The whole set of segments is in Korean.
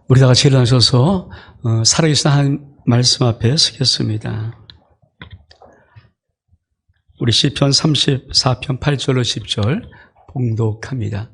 우리 다 같이 일어나셔서 살아계신 하나님 말씀 앞에 서겠습니다. 우리 시편 34편 8절로 10절 봉독합니다.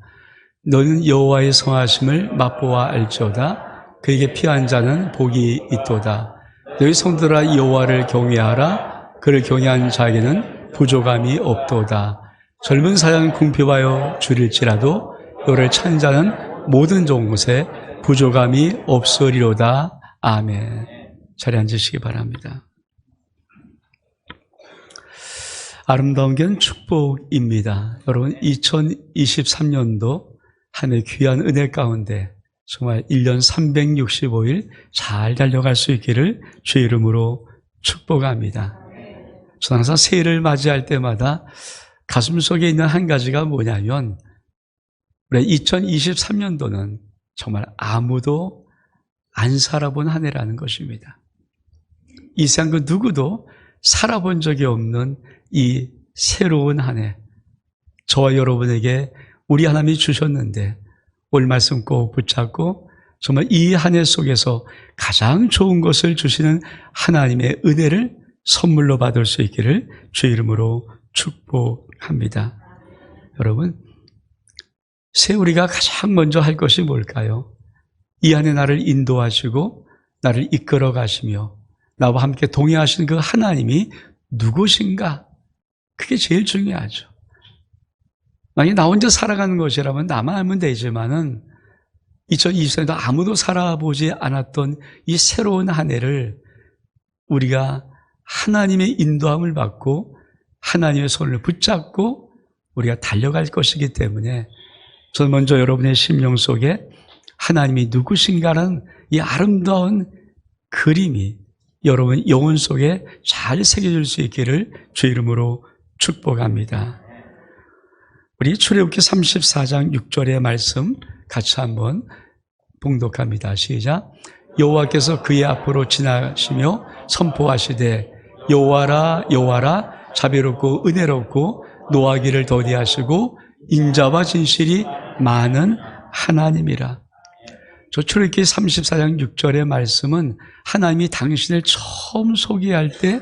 너는 여호와의 성하심을 맛보아 알지어다. 그에게 피한 자는 복이 있도다. 너희 성들아 여호와를 경외하라. 그를 경외한 자에게는 부족함이 없도다. 젊은 사자는 궁핍하여 줄일지라도 너를 찾는 자는 모든 좋은 곳에 부족함이 없으리로다. 아멘. 자리에 앉으시기 바랍니다. 아름다운 건 축복입니다. 여러분, 2023년도 한 해 귀한 은혜 가운데 정말 1년 365일 잘 달려갈 수 있기를 주의 이름으로 축복합니다. 저는 항상 새해를 맞이할 때마다 가슴속에 있는 한 가지가 뭐냐면, 우리 2023년도는 정말 아무도 안 살아본 한 해라는 것입니다. 이 세상 그 누구도 살아본 적이 없는 이 새로운 한 해, 저와 여러분에게 우리 하나님이 주셨는데 오늘 말씀 꼭 붙잡고 정말 이 한 해 속에서 가장 좋은 것을 주시는 하나님의 은혜를 선물로 받을 수 있기를 주의 이름으로 축복합니다. 여러분, 새해 우리가 가장 먼저 할 것이 뭘까요? 이 한 해 나를 인도하시고 나를 이끌어 가시며 나와 함께 동행하시는 그 하나님이 누구신가? 그게 제일 중요하죠. 만약에 나 혼자 살아가는 것이라면 나만 알면 되지만은 2024년도 아무도 살아보지 않았던 이 새로운 한 해를 우리가 하나님의 인도함을 받고 하나님의 손을 붙잡고 우리가 달려갈 것이기 때문에 저는 먼저 여러분의 심령 속에 하나님이 누구신가라는 이 아름다운 그림이 여러분 영혼 속에 잘 새겨질 수 있기를 주의 이름으로 축복합니다. 우리 출애굽기 34장 6절의 말씀 같이 한번 봉독합니다. 시작. 여호와께서 그의 앞으로 지나시며 선포하시되 여호와라 여호와라 자비롭고 은혜롭고 노하기를 더디하시고 인자와 진실이 많은 하나님이라. 저 출애굽기 34장 6절의 말씀은 하나님이 당신을 처음 소개할 때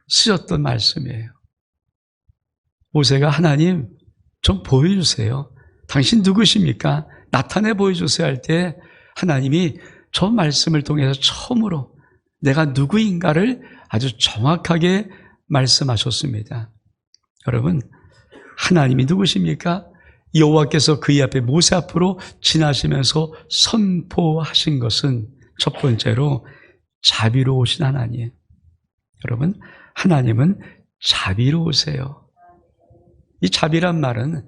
쓰셨던 말씀이에요. 모세가 하나님 좀 보여주세요. 당신 누구십니까? 나타내 보여주세요 할 때 하나님이 저 말씀을 통해서 처음으로 내가 누구인가를 아주 정확하게 말씀하셨습니다. 여러분, 하나님이 누구십니까? 여호와께서 그의 앞에 모세 앞으로 지나시면서 선포하신 것은 첫 번째로 자비로우신 하나님. 여러분, 하나님은 자비로우세요. 이 자비란 말은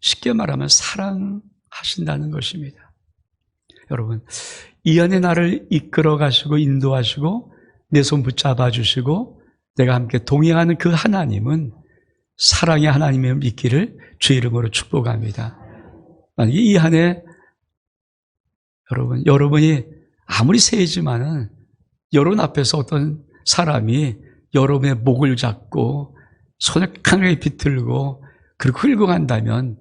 쉽게 말하면 사랑하신다는 것입니다. 여러분, 이 안에 나를 이끌어 가시고 인도하시고 내 손 붙잡아 주시고 내가 함께 동행하는 그 하나님은 사랑의 하나님을 믿기를 주의 이름으로 축복합니다. 만약에 이 한 해 여러분이 아무리 새해지만은 여러분 앞에서 어떤 사람이 여러분의 목을 잡고 손을 강하게 비틀고 그리고 끌고 간다면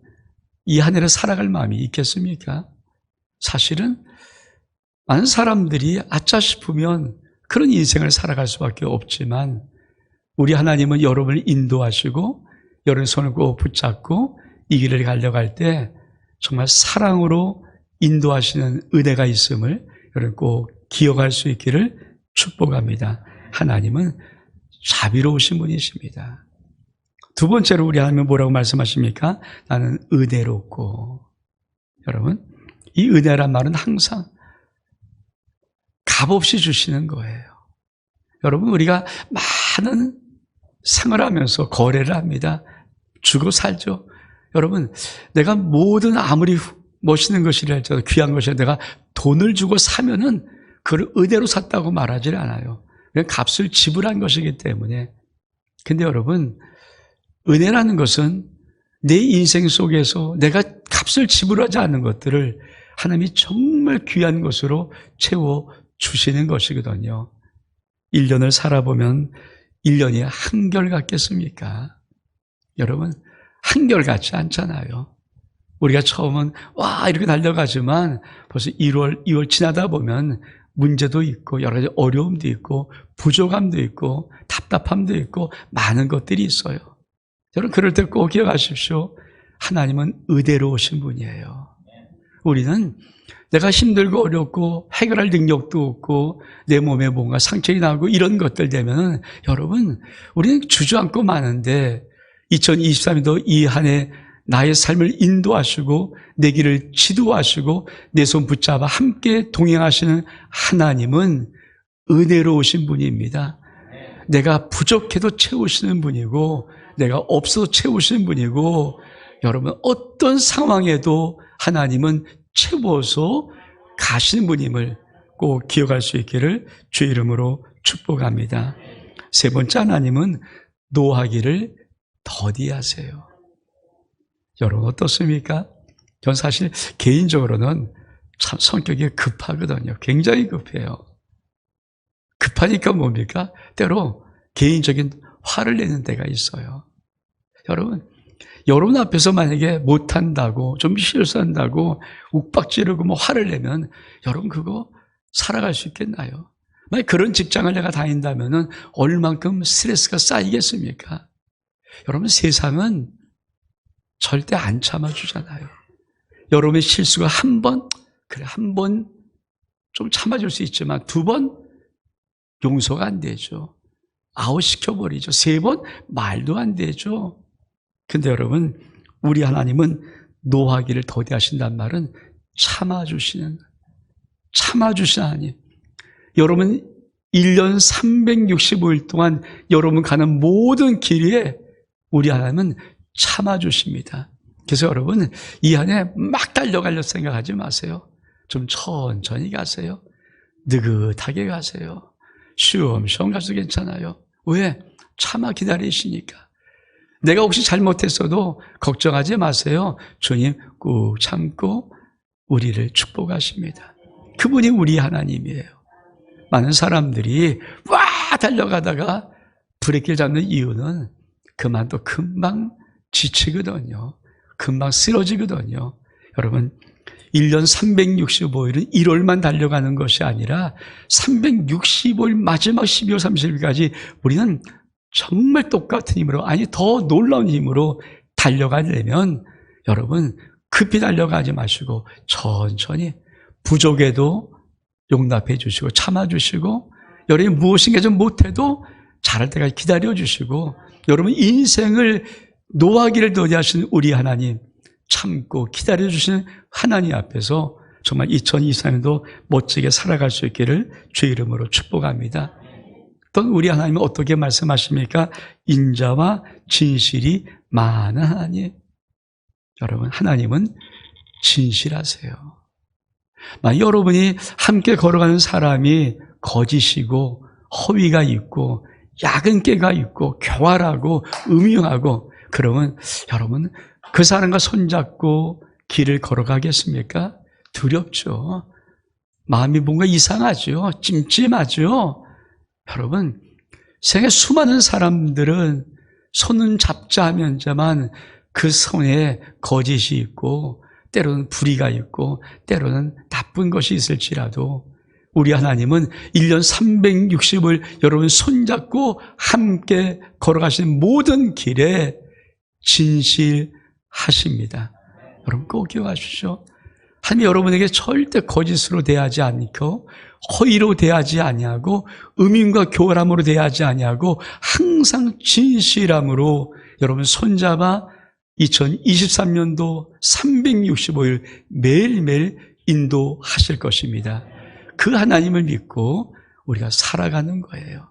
이 한 해를 살아갈 마음이 있겠습니까? 사실은 많은 사람들이 아차 싶으면 그런 인생을 살아갈 수밖에 없지만 우리 하나님은 여러분을 인도하시고 여러분의 손을 꼭 붙잡고 이 길을 가려갈 때 정말 사랑으로 인도하시는 은혜가 있음을 여러분 꼭 기억할 수 있기를 축복합니다. 하나님은 자비로우신 분이십니다. 두 번째로 우리 하나님은 뭐라고 말씀하십니까? 나는 은혜롭고. 여러분, 이 은혜란 말은 항상 값없이 주시는 거예요. 여러분, 우리가 많은 생활하면서 거래를 합니다. 주고 살죠. 여러분, 내가 모든 아무리 멋있는 것이라 할지라도 귀한 것이라 내가 돈을 주고 사면은 그걸 은혜로 샀다고 말하지 않아요. 그냥 값을 지불한 것이기 때문에. 근데 여러분, 은혜라는 것은 내 인생 속에서 내가 값을 지불하지 않는 것들을 하나님이 정말 귀한 것으로 채워주시는 것이거든요. 1년을 살아보면 1년이 한결 같겠습니까? 여러분, 한결 같지 않잖아요. 우리가 처음은 와 이렇게 달려가지만 벌써 1월, 2월 지나다 보면 문제도 있고 여러 가지 어려움도 있고 부족함도 있고 답답함도 있고 많은 것들이 있어요. 여러분 그럴 때 꼭 기억하십시오. 하나님은 의대로우신 분이에요. 우리는 내가 힘들고 어렵고 해결할 능력도 없고 내 몸에 뭔가 상처가 나고 이런 것들 되면 여러분 우리는 주저앉고 마는데 2023년도 이 한 해 나의 삶을 인도하시고 내 길을 지도하시고 내 손 붙잡아 함께 동행하시는 하나님은 은혜로우신 분입니다. 내가 부족해도 채우시는 분이고 내가 없어도 채우시는 분이고 여러분 어떤 상황에도 하나님은 채워서 가시는 분임을 꼭 기억할 수 있기를 주의 이름으로 축복합니다. 세 번째 하나님은 노하기를 더디하세요. 여러분 어떻습니까? 전 사실 개인적으로는 참 성격이 급하거든요. 굉장히 급해요. 급하니까 뭡니까? 때로 개인적인 화를 내는 때가 있어요. 여러분 앞에서 만약에 못한다고 좀 실수한다고 욱박지르고 뭐 화를 내면 여러분 그거 살아갈 수 있겠나요? 만약 그런 직장을 내가 다닌다면 얼만큼 스트레스가 쌓이겠습니까? 여러분 세상은 절대 안 참아주잖아요. 여러분의 실수가 한 번 좀 참아줄 수 있지만 2번 용서가 안 되죠. 아웃시켜버리죠. 3번 말도 안 되죠. 근데 여러분 우리 하나님은 노하기를 더디하신단 말은 참아주시는 하나님. 여러분 1년 365일 동안 여러분 가는 모든 길에 우리 하나님은 참아주십니다. 그래서 여러분 이 안에 막 달려가려 생각하지 마세요. 좀 천천히 가세요. 느긋하게 가세요. 쉬엄쉬엄 가도 괜찮아요. 왜? 참아 기다리시니까. 내가 혹시 잘못했어도 걱정하지 마세요. 주님 꾹 참고 우리를 축복하십니다. 그분이 우리 하나님이에요. 많은 사람들이 와 달려가다가 브레이크를 잡는 이유는 그만 또 금방 지치거든요. 금방 쓰러지거든요. 여러분 1년 365일은 1월만 달려가는 것이 아니라 365일 마지막 12월 30일까지 우리는 정말 똑같은 힘으로 아니 더 놀라운 힘으로 달려가려면 여러분 급히 달려가지 마시고 천천히 부족해도 용납해 주시고 참아주시고 여러분이 무엇인가 좀 못해도 잘할 때까지 기다려주시고 여러분 인생을 노하기를 더디하시는 우리 하나님 참고 기다려주시는 하나님 앞에서 정말 2023년도 멋지게 살아갈 수 있기를 주의 이름으로 축복합니다. 또 우리 하나님은 어떻게 말씀하십니까? 인자와 진실이 많은 하나님. 여러분 하나님은 진실하세요. 만약 여러분이 함께 걸어가는 사람이 거짓이고 허위가 있고 야근깨가 있고 교활하고 음흉하고 그러면 여러분 그 사람과 손잡고 길을 걸어가겠습니까? 두렵죠. 마음이 뭔가 이상하죠. 찜찜하죠. 여러분 세상에 수많은 사람들은 손은 잡자 하면서만 그 손에 거짓이 있고 때로는 불의가 있고 때로는 나쁜 것이 있을지라도 우리 하나님은 1년 365일 여러분 손잡고 함께 걸어가시는 모든 길에 진실하십니다. 여러분 꼭 기억하십시오. 하나님 여러분에게 절대 거짓으로 대하지 않고 허위로 대하지 아니하고 음흉과 교활함으로 대하지 아니하고 항상 진실함으로 여러분 손잡아 2023년도 365일 매일매일 인도하실 것입니다. 그 하나님을 믿고 우리가 살아가는 거예요.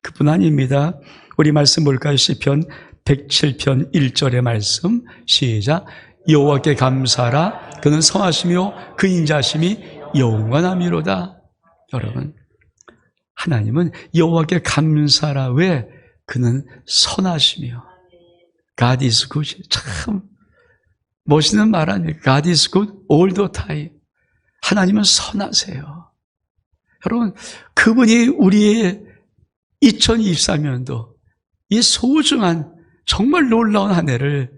그뿐 아닙니다. 우리 말씀 볼까요? 시편 107편 1절의 말씀 시작. 여호와께 감사하라. 그는 성하시며 그 인자심이 영원함이로다. 여러분 하나님은 여호와께 감사하라. 왜? 그는 선하시며 God is good. 참 멋있는 말 아니에요. God is good all the time. 하나님은 선하세요. 여러분 그분이 우리의 2023년도 이 소중한 정말 놀라운 한 해를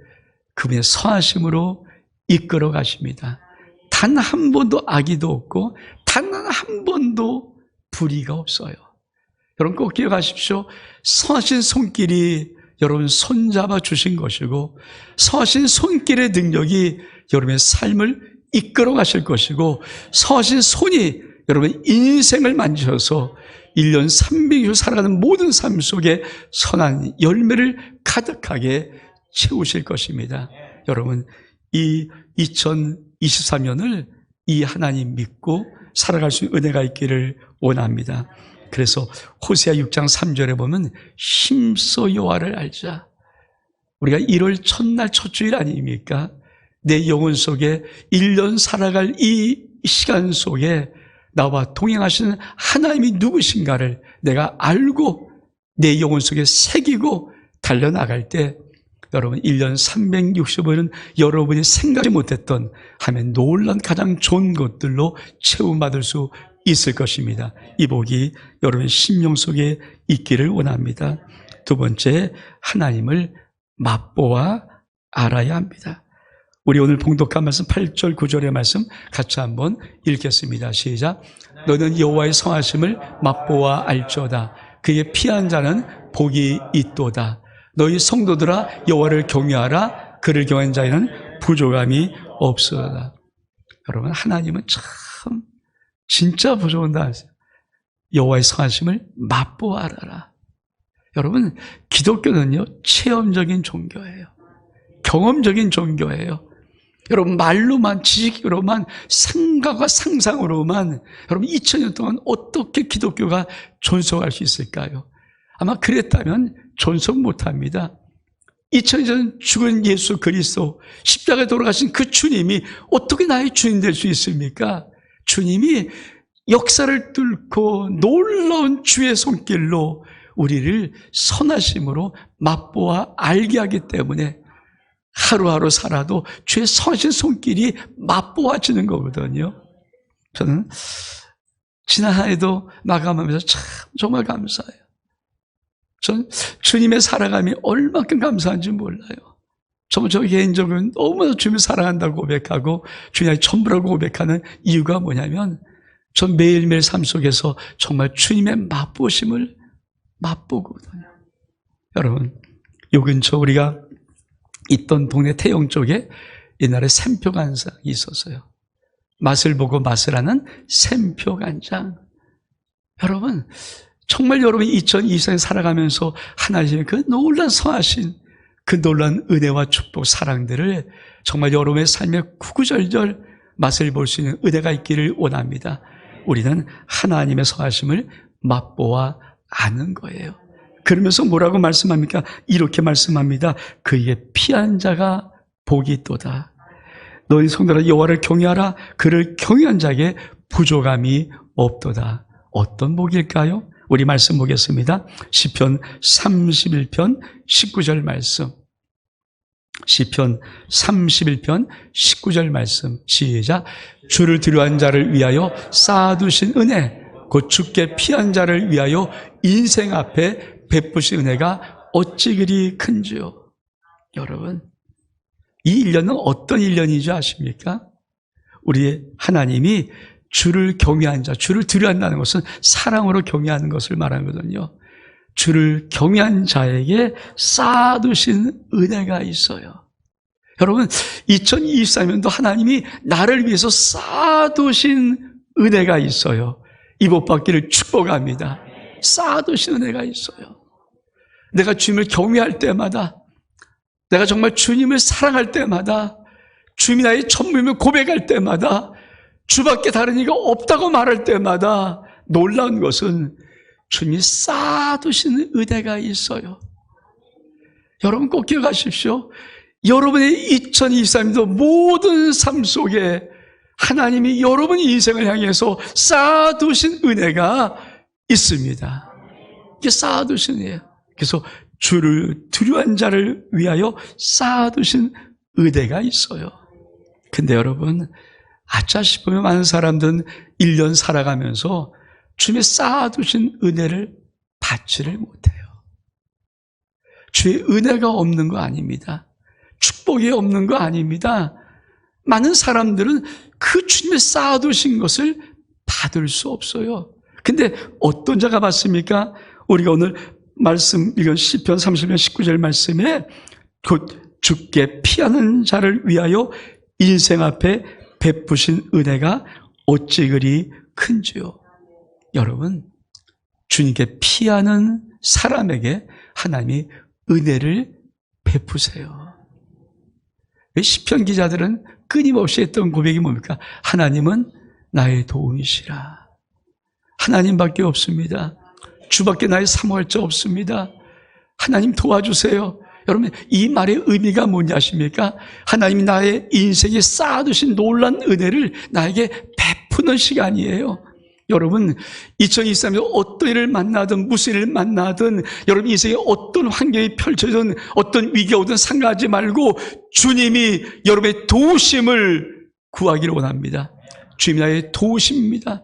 그분의 선하심으로 이끌어 가십니다. 단 한 번도 악의도 없고 단 한 번도 불의가 없어요. 여러분 꼭 기억하십시오. 선하신 손길이 여러분 손잡아 주신 것이고 선하신 손길의 능력이 여러분의 삶을 이끌어 가실 것이고 선하신 손이 여러분 인생을 만지셔서 1년 300일 살아가는 모든 삶 속에 선한 열매를 가득하게 채우실 것입니다. 여러분 이 2023년을 이 하나님 믿고 살아갈 수 있는 은혜가 있기를 원합니다. 그래서 호세아 6장 3절에 보면 힘써 여호와를 알자. 우리가 1월 첫날 첫 주일 아닙니까? 내 영혼 속에 1년 살아갈 이 시간 속에 나와 동행하시는 하나님이 누구신가를 내가 알고 내 영혼 속에 새기고 달려나갈 때 여러분 1년 365일은 여러분이 생각지 못했던 하면 놀란 가장 좋은 것들로 채움받을 수 있을 것입니다. 이 복이 여러분의 심령 속에 있기를 원합니다. 두 번째, 하나님을 맛보아 알아야 합니다. 우리 오늘 봉독한 말씀 8절 9절의 말씀 같이 한번 읽겠습니다. 시작. 너는 여호와의 성하심을 맛보아 알지어다. 그의 피한 자는 복이 있도다. 너희 성도들아 여호와를 경외하라. 그를 경외한 자에는 부족함이 없으다. 여러분 하나님은 참 진짜 부족한다 하세요. 여호와의 성하심을 맛보아 알아라. 여러분 기독교는요 체험적인 종교예요. 경험적인 종교예요. 여러분 말로만 지식으로만 생각과 상상으로만 여러분 2000년 동안 어떻게 기독교가 존속할 수 있을까요? 아마 그랬다면 존속 못합니다. 2000년 전 죽은 예수 그리스도 십자가에 돌아가신 그 주님이 어떻게 나의 주인 될 수 있습니까? 주님이 역사를 뚫고 놀라운 주의 손길로 우리를 선하심으로 맛보아 알게 하기 때문에 하루하루 살아도 주의 선하신 손길이 맛보아지는 거거든요. 저는 지난 한 해도 마감하면서 참 정말 감사해요. 전 주님의 살아감이 얼마큼 감사한지 몰라요. 저 개인적으로 너무나 주님을 사랑한다고 고백하고 주님의 전부라고 고백하는 이유가 뭐냐면 전 매일매일 삶 속에서 정말 주님의 맛보심을 맛보거든요. 여러분 요 근처 우리가 있던 동네 태영 쪽에 옛날에 샘표간장이 있었어요. 맛을 보고 맛을 하는 샘표간장. 여러분 정말 여러분이 2024년 살아가면서 하나님의 그 놀란 선하신 그 놀란 은혜와 축복 사랑들을 정말 여러분의 삶에 구구절절 맛을 볼 수 있는 은혜가 있기를 원합니다. 우리는 하나님의 선하심을 맛보아 아는 거예요. 그러면서 뭐라고 말씀합니까? 이렇게 말씀합니다. 그에게 피한 자가 복이 있도다. 너희 성도라 여호와를 경외하라. 그를 경외한 자에게 부족함이 없도다. 어떤 복일까요? 우리 말씀 보겠습니다. 시편 31편 19절 말씀. 시편 31편 19절 말씀 시작. 주를 두려워한 자를 위하여 쌓아두신 은혜 곧 주께 피한 자를 위하여 인생 앞에 베푸신 은혜가 어찌 그리 큰지요. 여러분 이 1년은 어떤 1년이지 아십니까? 우리 하나님이 주를 경외한 자, 주를 두려워한다는 것은 사랑으로 경외하는 것을 말하거든요. 주를 경외한 자에게 쌓아두신 은혜가 있어요. 여러분 2023년도 하나님이 나를 위해서 쌓아두신 은혜가 있어요. 이 복 받기를 축복합니다. 쌓아두신 은혜가 있어요. 내가 주님을 경외할 때마다 내가 정말 주님을 사랑할 때마다 주님이 나의 전부임을 고백할 때마다 주밖에 다른 이가 없다고 말할 때마다 놀라운 것은 주님이 쌓아두시는 은혜가 있어요. 여러분 꼭 기억하십시오. 여러분의 2023년도 모든 삶 속에 하나님이 여러분의 인생을 향해서 쌓아두신 은혜가 있습니다. 이게 쌓아두신 은혜예요. 그래서 주를 두려워한 자를 위하여 쌓아두신 은혜가 있어요. 근데 여러분 아차 싶으면 많은 사람들은 1년 살아가면서 주님의 쌓아두신 은혜를 받지를 못해요. 주의 은혜가 없는 거 아닙니다. 축복이 없는 거 아닙니다. 많은 사람들은 그 주님의 쌓아두신 것을 받을 수 없어요. 근데 어떤 자가 받습니까? 우리가 오늘 말씀 읽은 시편 30편 19절 말씀에 곧 주께 피하는 자를 위하여 인생 앞에 베푸신 은혜가 어찌 그리 큰지요. 여러분, 주님께 피하는 사람에게 하나님이 은혜를 베푸세요. 시편 기자들은 끊임없이 했던 고백이 뭡니까? 하나님은 나의 도움이시라. 하나님밖에 없습니다. 주밖에 나의 사모할 자 없습니다. 하나님 도와주세요. 여러분, 이 말의 의미가 뭐냐 아십니까? 하나님이 나의 인생에 쌓아두신 놀라운 은혜를 나에게 베푸는 시간이에요. 여러분, 2023년 어떤 일을 만나든 무슨 일을 만나든 여러분 인생에 어떤 환경이 펼쳐진 어떤 위기가 오든 상관하지 말고 주님이 여러분의 도우심을 구하기를 원합니다. 주님이 나의 도우심입니다.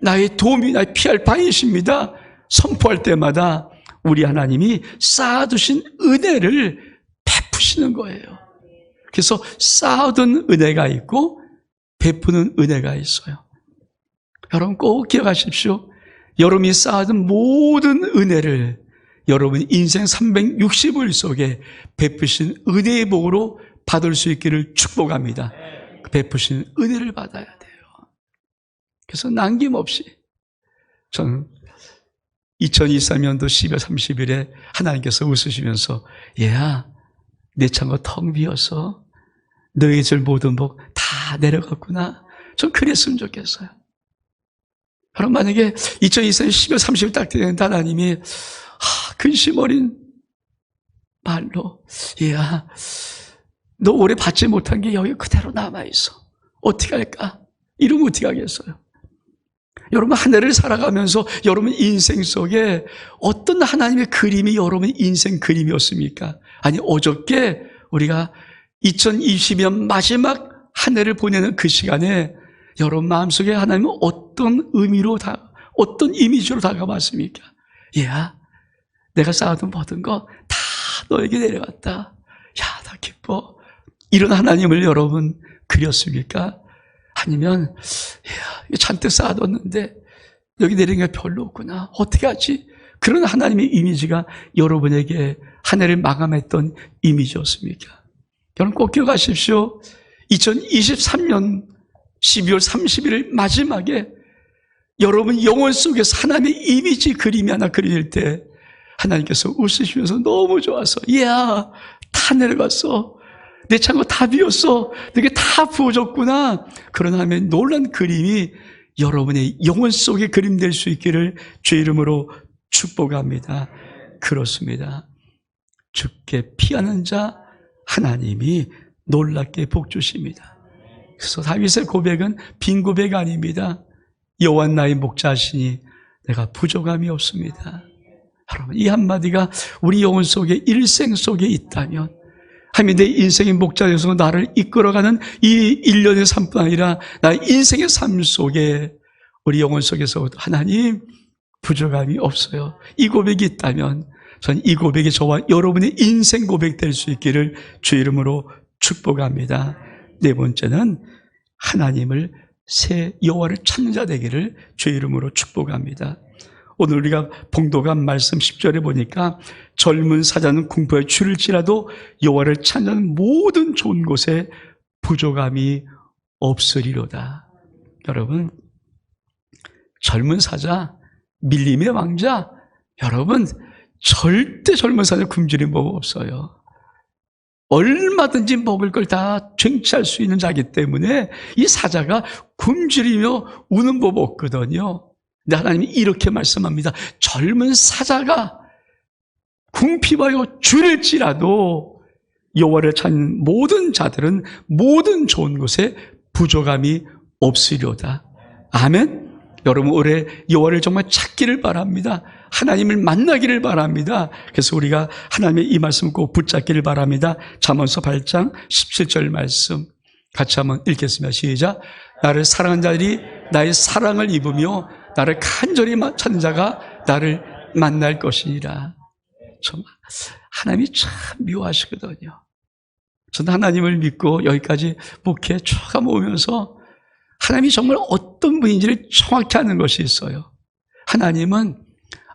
나의 도움이 나의 피할 바이십니다. 선포할 때마다 우리 하나님이 쌓아두신 은혜를 베푸시는 거예요. 그래서 쌓아둔 은혜가 있고 베푸는 은혜가 있어요. 여러분 꼭 기억하십시오. 여러분이 쌓아둔 모든 은혜를 여러분 인생 360일 속에 베푸신 은혜의 복으로 받을 수 있기를 축복합니다. 베푸신 은혜를 받아야 돼요. 그래서 남김없이 저는 2023년도 12월 30일에 하나님께서 웃으시면서 얘야 내 창고 텅 비어서 너에게 줄 모든 복 다 내려갔구나. 전 그랬으면 좋겠어요. 여러분 만약에 2023년 12월 30일 딱 되는데 하나님이 근심 어린 말로 얘야 너 오래 받지 못한 게 여기 그대로 남아있어. 어떻게 할까? 이러면 어떻게 하겠어요? 여러분 한 해를 살아가면서 여러분 인생 속에 어떤 하나님의 그림이 여러분 인생 그림이었습니까? 아니 어저께 우리가 2020년 마지막 한 해를 보내는 그 시간에 여러분 마음속에 하나님은 어떤 의미로 어떤 이미지로 다가왔습니까? 얘야 내가 쌓아둔 모든 거 다 너에게 내려갔다. 야, 나 기뻐. 이런 하나님을 여러분 그렸습니까? 아니면 야, 잔뜩 쌓아뒀는데 여기 내린 게 별로 없구나. 어떻게 하지? 그런 하나님의 이미지가 여러분에게 한 해를 마감했던 이미지였습니까? 여러분 꼭 기억하십시오. 2023년 12월 31일 마지막에 여러분 영혼 속에서 하나님의 이미지 그림이 하나 그려질 때 하나님께서 웃으시면서 너무 좋아서 야, 다 내려갔어. 내 창고 다 비었어. 내게 다 부어졌구나. 그런 하나님의 놀란 그림이 여러분의 영혼 속에 그림될 수 있기를 주의 이름으로 축복합니다. 그렇습니다. 주께 피하는 자 하나님이 놀랍게 복 주십니다. 그래서 다윗의 고백은 빈 고백 아닙니다. 여호와 나의 목자시니 내가 부족함이 없습니다. 여러분 이 한마디가 우리 영혼 속에 일생 속에 있다면 하나님 내 인생의 목자여서 나를 이끌어가는 이 일련의 삶뿐 아니라 나의 인생의 삶 속에 우리 영혼 속에서 하나님 부족함이 없어요. 이 고백이 있다면 전 이 고백이 저와 여러분의 인생 고백 될 수 있기를 주의 이름으로 축복합니다. 네 번째는 하나님을 새 여호와를 찾는 자 되기를 주의 이름으로 축복합니다. 오늘 우리가 봉독한 말씀 10절에 보니까 젊은 사자는 궁포에 줄일지라도 여호와를 찾는 모든 좋은 곳에 부족함이 없으리로다. 여러분 젊은 사자 밀림의 왕자 여러분 절대 젊은 사자 굶주린 법 없어요. 얼마든지 먹을 걸 다 쟁취할 수 있는 자이기 때문에 이 사자가 굶주리며 우는 법 없거든요. 근데 하나님이 이렇게 말씀합니다. 젊은 사자가 궁핍하여 줄일지라도 여호와를 찾는 모든 자들은 모든 좋은 곳에 부족함이 없으리로다. 아멘. 여러분 올해 여호와를 정말 찾기를 바랍니다. 하나님을 만나기를 바랍니다. 그래서 우리가 하나님의 이 말씀 꼭 붙잡기를 바랍니다. 잠언서 8장 17절 말씀 같이 한번 읽겠습니다. 시작. 나를 사랑하는 자들이 나의 사랑을 입으며 나를 간절히 찾는 자가 나를 만날 것이니라. 정말 하나님이 참 묘하시거든요. 저는 하나님을 믿고 여기까지 목회 쭉 오면서 하나님이 정말 어떤 분인지를 정확히 아는 것이 있어요. 하나님은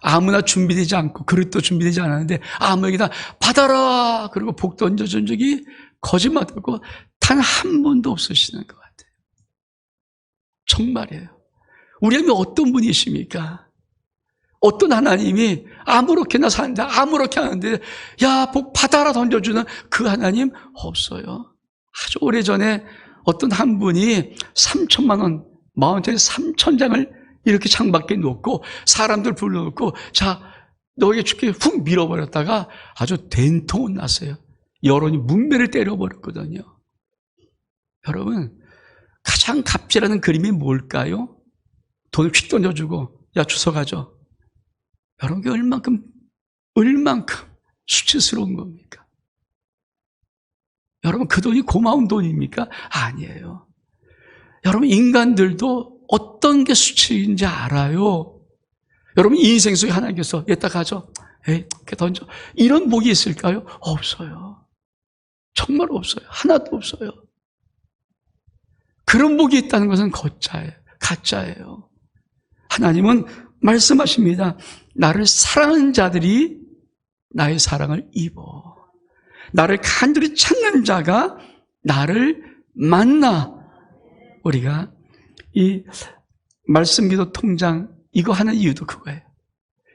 아무나 준비되지 않고 그릇도 준비되지 않았는데 아무에게나 받아라 그리고 복 던져준 적이 거짓말하고 단 한 번도 없으시는 것 같아요. 정말이에요. 우리 하나님이 어떤 분이십니까? 어떤 하나님이 아무렇게나 사는데 아무렇게 하는데 야 복 받아라 던져주는 그 하나님 없어요. 아주 오래전에 어떤 한 분이 3천만 원, 마운틴에 3,000장을 이렇게 창밖에 놓고 사람들 불러놓고 자 너에게 줄게 훅 밀어버렸다가 아주 된통은 났어요. 여론이 문매를 때려버렸거든요. 여러분 가장 갑질하는 그림이 뭘까요? 돈을 휙 던져주고 야 주워 가져. 여러분 그게 얼만큼 수치스러운 겁니까? 여러분 그 돈이 고마운 돈입니까? 아니에요. 여러분 인간들도 어떤 게 수치인지 알아요. 여러분 인생 속에 하나님께서 얘다 가져. 에이 이렇게 던져. 이런 복이 있을까요? 없어요. 정말 없어요. 하나도 없어요. 그런 복이 있다는 것은 가짜예요. 하나님은 말씀하십니다. 나를 사랑하는 자들이 나의 사랑을 입어. 나를 간절히 찾는 자가 나를 만나. 우리가 이 말씀기도 통장 이거 하는 이유도 그거예요.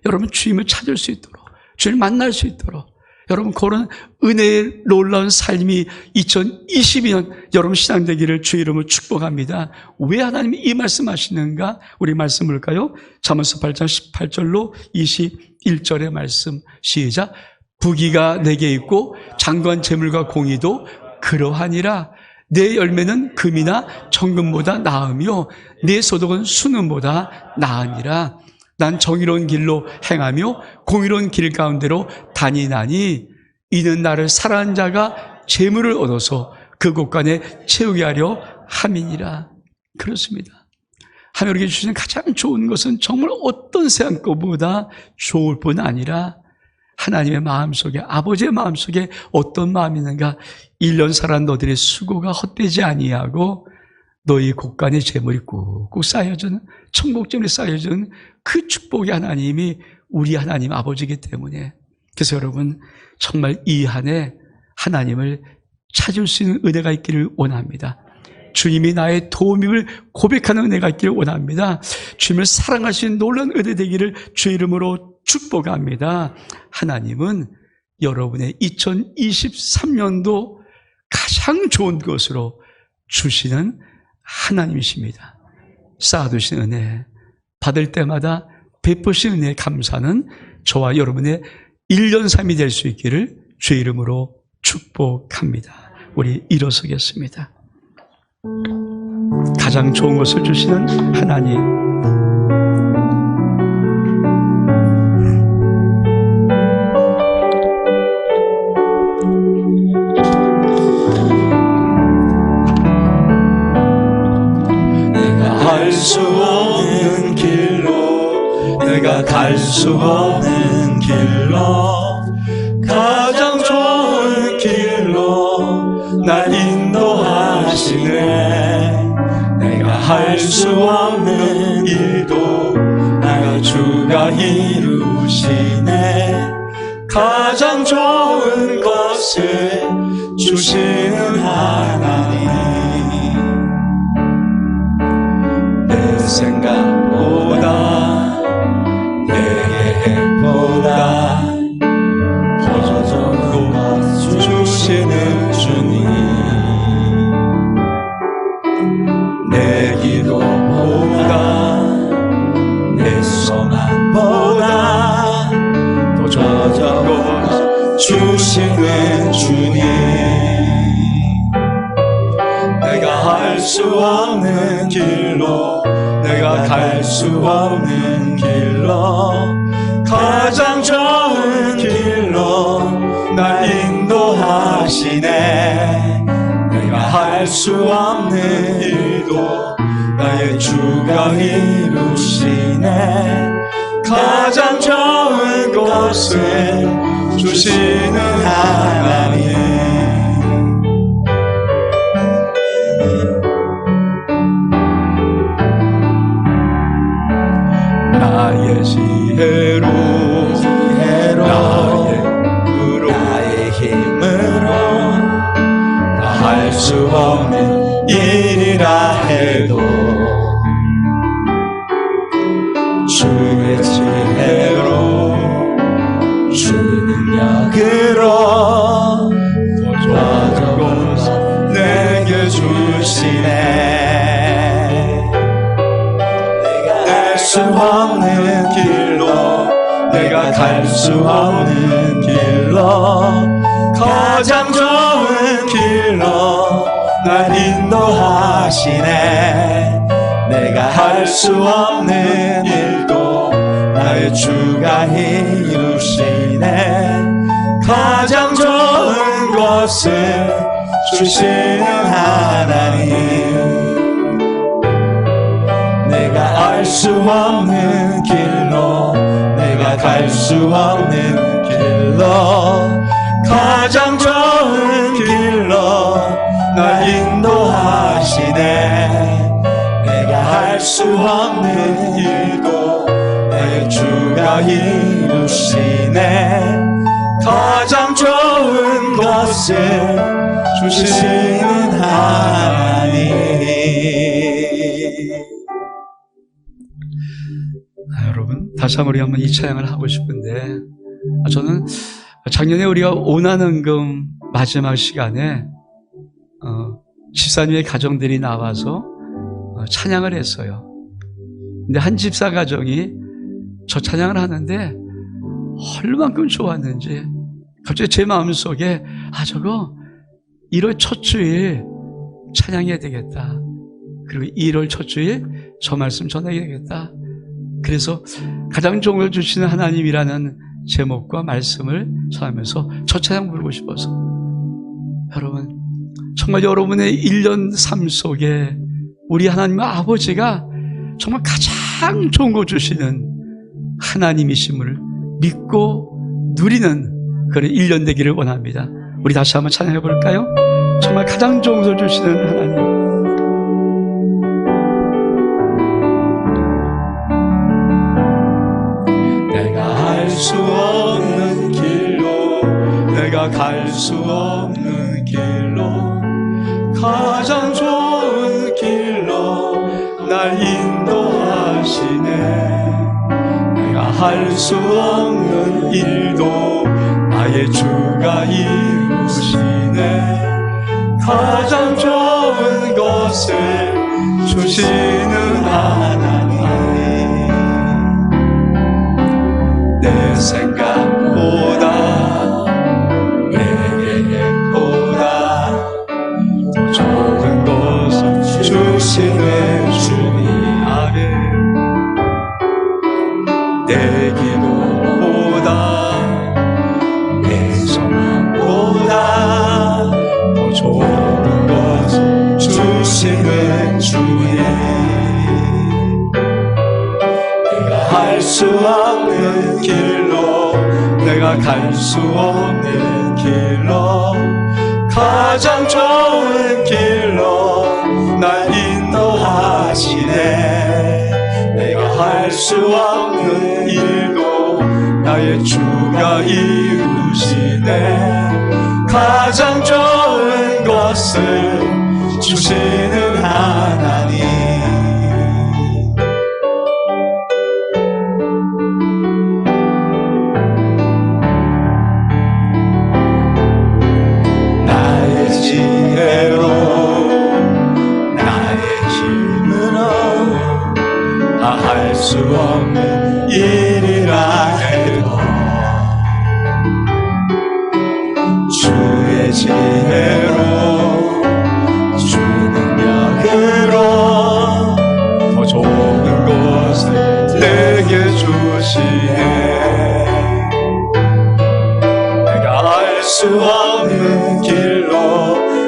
여러분 주님을 찾을 수 있도록, 주님을 만날 수 있도록, 여러분 그런 은혜의 놀라운 삶이 2022년 여러분 신앙 되기를 주의 이름으로 축복합니다. 왜 하나님이 이 말씀하시는가? 우리 말씀 볼까요? 잠언서 8장 18절로 21절의 말씀 시작. 부귀가 내게 있고 장관 재물과 공의도 그러하니라. 내 열매는 금이나 정금보다 나으며 내 소득은 수능보다 나으니라. 난 정의로운 길로 행하며 공의로운 길 가운데로 다니나니 이는 나를 사랑하는 자가 재물을 얻어서 그 곳간에 채우게 하려 함이니라. 그렇습니다. 하나님께 주시는 가장 좋은 것은 정말 어떤 세상것보다 좋을 뿐 아니라 하나님의 마음속에, 아버지의 마음속에 어떤 마음이 있는가? 1년 살아 너들의 수고가 헛되지 아니하고 너희 곳간에 재물이 꾹꾹 쌓여주는, 천국 재물이 쌓여주는 그 축복의 하나님이 우리 하나님 아버지이기 때문에, 그래서 여러분 정말 이 한 해 하나님을 찾을 수 있는 은혜가 있기를 원합니다. 주님이 나의 도움임을 고백하는 은혜가 있기를 원합니다. 주님을 사랑할 수 있는 놀라운 은혜 되기를 주의 이름으로 축복합니다. 하나님은 여러분의 2023년도 가장 좋은 것으로 주시는 하나님이십니다. 쌓아두신 은혜, 받을 때마다 베푸신 은혜에 감사하는 저와 여러분의 1년 삶이 될 수 있기를 주의 이름으로 축복합니다. 우리 일어서겠습니다. 가장 좋은 것을 주시는 하나님, 갈 수 없는 길로, 내가 갈 수 없는 길로, 가장 좋은 길로 날 인도하시네. 내가 할 수 없는 일도 나가 주가 이루시네. 가장 좋은 것을 주시는 하나님, 내 생각보다 내 계획보다 더 좋은 것 주시는 주님, 내 기도보다 내 소망보다 더 좋은 것 주시는 주님, 내가 할 수 없는 길로, 내가 갈 수 없는 길로, 가장 좋은 길로 날 인도하시네. 내가 할 수 없는 일도 나의 주가 이루시네. 가장 좋은 곳을 주시는 하나님, 나의 지혜로 나의 힘으로 다 할 수 없는 일이라 해도 주의 지혜로 주의 능력으로 도와줘서 내게 주시네. 갈 수 없는 길로 내가 갈 수 없는 길로 가장 좋은 길로 날 인도하시네. 내가 할 수 없는 일도 나의 주가 이루시네. 가장 좋은 것을 주시는 하나님. 내가 알 수 없는 길로 내가 갈 수 없는 길로 가장 좋은 길로 날 인도하시네. 내가 할 수 없는 일도 나의 주가 이루시네. 가장 좋은 것을 주시는 하나님. 여러분 다시 한번 우리 한번 이 찬양을 하고 싶은데, 저는 작년에 우리가 오나는금 마지막 시간에 집사님의 가정들이 나와서 찬양을 했어요. 근데 한 집사 가정이 저 찬양을 하는데 얼마만큼 좋았는지 갑자기 제 마음속에 저거 1월 첫 주일 찬양해야 되겠다. 그리고 1월 첫 주일 저 말씀 전해야 되겠다. 그래서 가장 좋은 걸 주시는 하나님이라는 제목과 말씀을 전하면서 저 찬양 부르고 싶어서, 여러분 정말 여러분의 1년 삶 속에 우리 하나님 아버지가 정말 가장 좋은 거 주시는 하나님이심을 믿고 누리는 그런 1년 되기를 원합니다. 우리 다시 한번 찬양해 볼까요? 정말 가장 좋은 걸 주시는 하나님. 갈 수 없는 길로 내가 갈 수 없는 길로 가장 좋은 길로 날 인도하시네. 내가 할 수 없는 일도 나의 주가 이루시네. 가장 좋은 것을 주시는 하나님. 내 생각보다 내 계획보다 더 좋은 것을 주시는 주님. 내 기도보다 내 소망보다 더 좋은 것을 주시는 주님. 할 수 없는 길로 내가 갈 수 없는 길로 가장 좋은 길로 날 인도하시네. 내가 할 수 없는 일도 나의 주가 이루시네. 가장 좋은 것을 주시는 하나님. 할 수 없는 일이라 해도 주의 지혜로 주 능력으로 더 좋은 것을 내게 주시네. 내가 알 수 없는 길로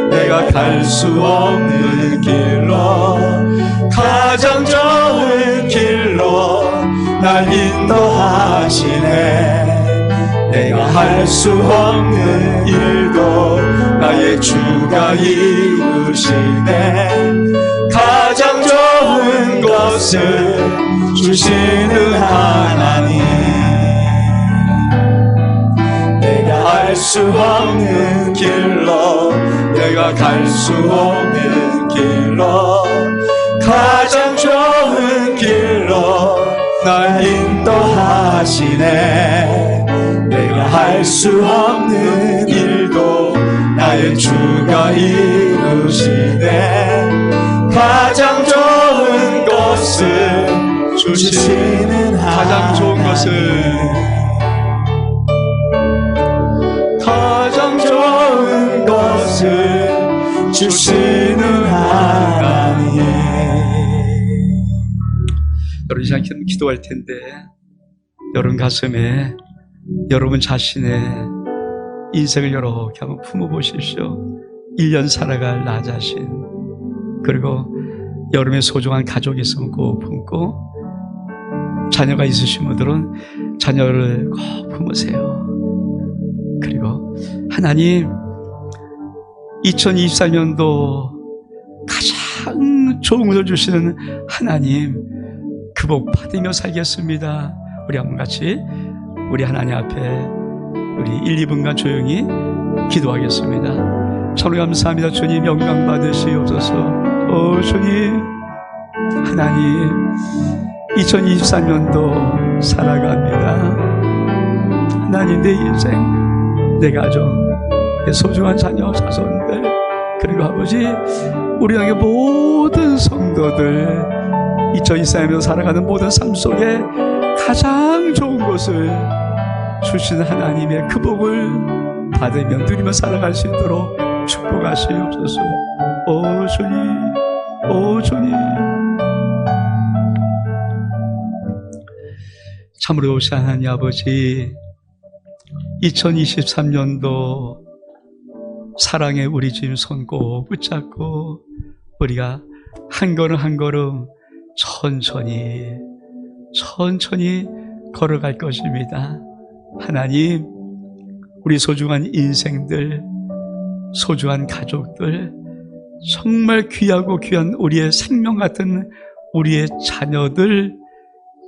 내가 갈 수 없는 길로 가장 좋은 길로 날 인도하시네. 내가 할 수 없는 일도 나의 주가 이루시네. 가장 좋은 좋은 것을 주시는 하나님, 내가 알 수 없는 길로, 내가 갈 수 없는 길로, 가장 좋은 길로 날 인도하시네. 내가 할 수 없는 일도 나의 주가 이루시네. 가장 좋은 것을 주시는 가장 좋은 것을, 가장 좋은 것을 주시는 하나님. 여러분 이 시간 기도할 텐데, 여러분 가슴에 여러분 자신의 인생을 이렇게 한번 품어보십시오. 1년 살아갈 나 자신, 그리고 여러분의 소중한 가족이 있으면 꼭 품고, 자녀가 있으신 분들은 자녀를 꼭 품으세요. 그리고 하나님, 2024년도 가장 좋은 것을 주시는 하나님, 그 복 받으며 살겠습니다. 우리 한번 같이 우리 하나님 앞에 우리 1, 2분간 조용히 기도하겠습니다. 참 감사합니다. 주님 영광 받으시옵소서. 주님, 하나님 2024년도 살아갑니다. 하나님, 내 인생, 내 가정, 내 소중한 자녀, 자손들, 그리고 아버지, 우리 땅의 모든 성도들, 2024년도 살아가는 모든 삶 속에 가장 좋은 것을 주시는 하나님의 그 복을 받으며 누리며 살아갈 수 있도록 축복하시옵소서. 주님, 주님. 참으로 오신 하나님 아버지, 2023년도 사랑의 우리 주님 손 꼭 붙잡고 우리가 한 걸음 한 걸음 천천히 걸어갈 것입니다. 하나님, 우리 소중한 인생들, 소중한 가족들, 정말 귀하고 귀한 우리의 생명 같은 우리의 자녀들,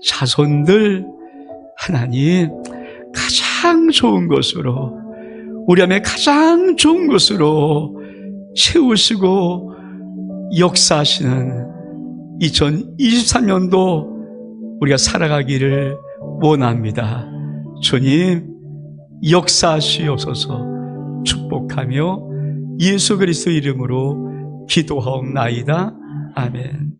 자손들, 하나님 가장 좋은 것으로, 우리 안에 가장 좋은 것으로 채우시고 역사하시는 2023년도 우리가 살아가기를 원합니다. 주님, 역사하시옵소서. 축복하며 예수 그리스도 이름으로 기도하옵나이다. 아멘.